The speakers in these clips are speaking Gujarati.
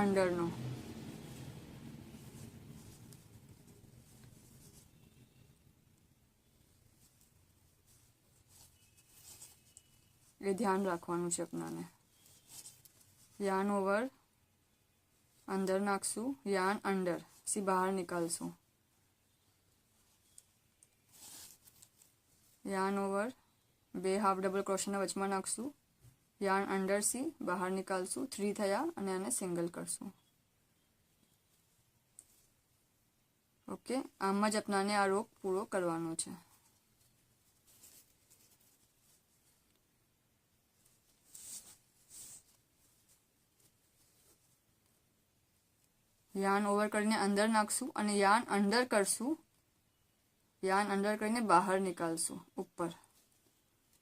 અંડરનો. એ ધ્યાન રાખવાનું છે આપણાને. યાન ઓવર અંદર નાખશું, યાન અંડર સી બહાર નીકાળશું, યાન ઓવર બે હાફ ડબલ ક્રોશેના વચમાં નાખશું, યાન અંડર સી બહાર નીકાળશું, 3 થયા અને આને સિંગલ કરશું. ઓકે, આમ જ આપણાને આ રો પૂરો કરવાનો છે. યાન ઓવર કરીને અંદર નાખશું અને યાન અંડર કરશું, યાન અંડર કરીને બહાર નીકાળશું ઉપર.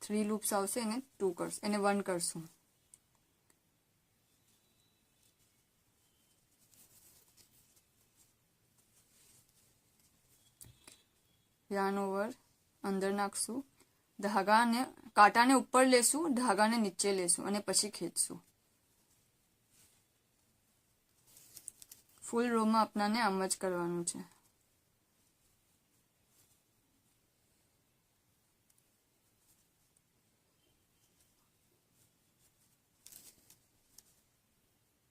3 લૂપ્સ આવશે, એને 2 કરશું, એને 1 કરશું. યાન ઓવર અંદર નાખશું, ધાગાને કાંટાને ઉપર લેશું, ધાગાને નીચે લેશું અને પછી ખેંચશું. ફૂલ રોમાં આપણાને આમ જ કરવાનું છે.